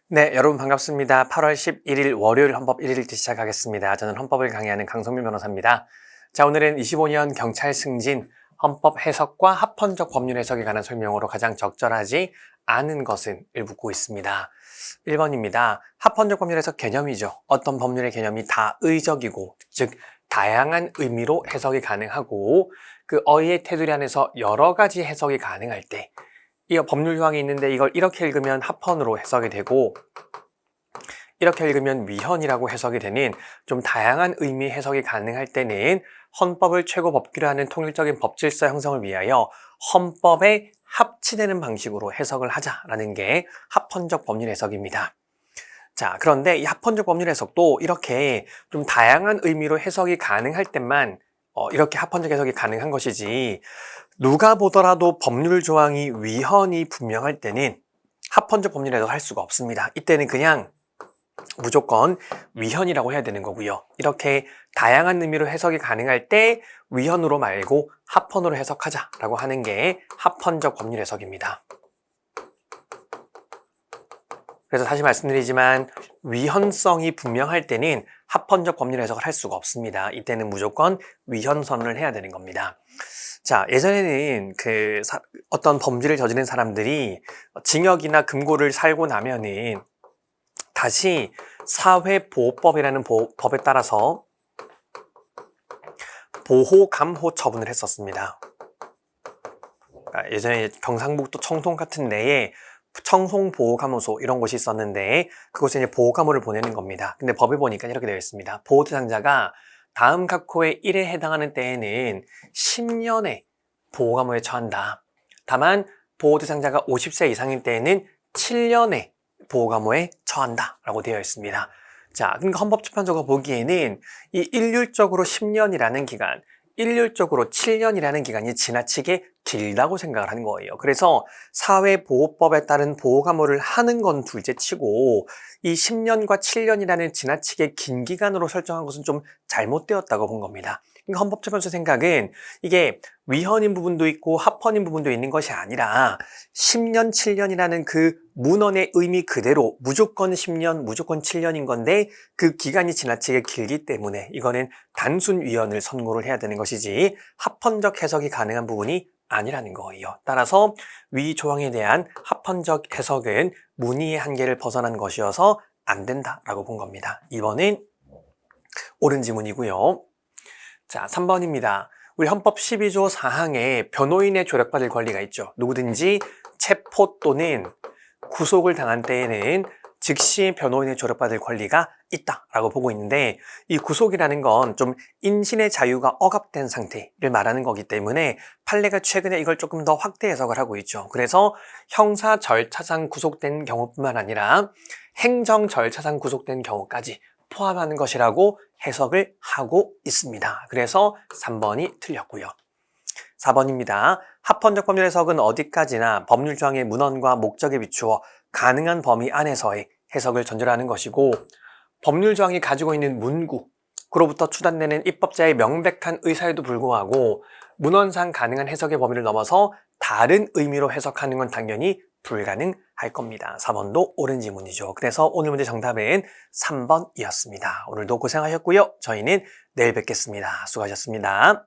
네, 여러분 반갑습니다. 8월 11일 월요일 헌법 1일째 시작하겠습니다. 저는 헌법을 강의하는 강성민 변호사입니다. 자, 오늘은 25년 경찰 승진 헌법 해석과 합헌적 법률 해석에 관한 설명으로 가장 적절하지 않은 것은 을 묻고 있습니다. 1번입니다. 합헌적 법률 해석 개념이죠. 어떤 법률의 개념이 다의적이고, 즉 다양한 의미로 해석이 가능하고 그 어휘의 테두리 안에서 여러 가지 해석이 가능할 때 이 법률 조항이 있는데 이걸 이렇게 읽으면 합헌으로 해석이 되고 이렇게 읽으면 위헌이라고 해석이 되는 좀 다양한 의미의 해석이 가능할 때는 헌법을 최고 법규로 하는 통일적인 법질서 형성을 위하여 헌법에 합치되는 방식으로 해석을 하자라는 게 합헌적 법률 해석입니다. 자, 그런데 이 합헌적 법률 해석도 이렇게 좀 다양한 의미로 해석이 가능할 때만 이렇게 합헌적 해석이 가능한 것이지 누가 보더라도 법률 조항이 위헌이 분명할 때는 합헌적 법률 해석을 할 수가 없습니다. 이때는 그냥 무조건 위헌이라고 해야 되는 거고요. 이렇게 다양한 의미로 해석이 가능할 때 위헌으로 말고 합헌으로 해석하자라고 하는 게 합헌적 법률 해석입니다. 그래서 다시 말씀드리지만 위헌성이 분명할 때는 합헌적 법률 해석을 할 수가 없습니다. 이때는 무조건 위헌 선언을 해야 되는 겁니다. 자, 예전에는 어떤 범죄를 저지른 사람들이 징역이나 금고를 살고 나면은 다시 사회보호법이라는 법에 따라서 보호감호 처분을 했었습니다. 예전에 경상북도 청송 같은 데에 청송보호감호소 이런 곳이 있었는데 그곳에 이제 보호감호를 보내는 겁니다. 근데 법에 보니까 이렇게 되어 있습니다. 보호대상자가 다음 각호의 1에 해당하는 때에는 10년의 보호감호에 처한다. 다만 보호대상자가 50세 이상인 때에는 7년의 보호감호에 처한다 라고 되어 있습니다. 자, 그러니까 헌법재판소가 보기에는 이 일률적으로 10년이라는 기간, 일률적으로 7년이라는 기간이 지나치게 길다고 생각을 한 거예요. 그래서 사회보호법에 따른 보호감호를 하는 건 둘째치고 이 10년과 7년이라는 지나치게 긴 기간으로 설정한 것은 좀 잘못되었다고 본 겁니다. 그러니까 헌법재판소 생각은 이게 위헌인 부분도 있고 합헌인 부분도 있는 것이 아니라 10년, 7년이라는 그 문헌의 의미 그대로 무조건 10년, 무조건 7년인 건데 그 기간이 지나치게 길기 때문에 이거는 단순 위헌을 선고를 해야 되는 것이지 합헌적 해석이 가능한 부분이 아니라는 거예요. 따라서 위 조항에 대한 합헌적 해석은 문의의 한계를 벗어난 것이어서 안 된다라고 본 겁니다. 2번은 옳은 지문이고요. 자, 3번입니다. 우리 헌법 12조 4항에 변호인의 조력받을 권리가 있죠. 누구든지 체포 또는 구속을 당한 때에는 즉시 변호인의 조력받을 권리가 있다라고 보고 있는데 이 구속이라는 건 좀 인신의 자유가 억압된 상태를 말하는 거기 때문에 판례가 최근에 이걸 조금 더 확대 해석을 하고 있죠. 그래서 형사 절차상 구속된 경우뿐만 아니라 행정 절차상 구속된 경우까지 포함하는 것이라고 해석을 하고 있습니다. 그래서 3번이 틀렸고요. 4번입니다. 합헌적 법률 해석은 어디까지나 법률 조항의 문헌과 목적에 비추어 가능한 범위 안에서의 해석을 전제하는 것이고 법률 조항이 가지고 있는 문구, 그로부터 추단되는 입법자의 명백한 의사에도 불구하고 문헌상 가능한 해석의 범위를 넘어서 다른 의미로 해석하는 건 당연히 불가능할 겁니다. 4번도 옳은 지문이죠. 그래서 오늘 문제 정답은 3번이었습니다. 오늘도 고생하셨고요. 저희는 내일 뵙겠습니다. 수고하셨습니다.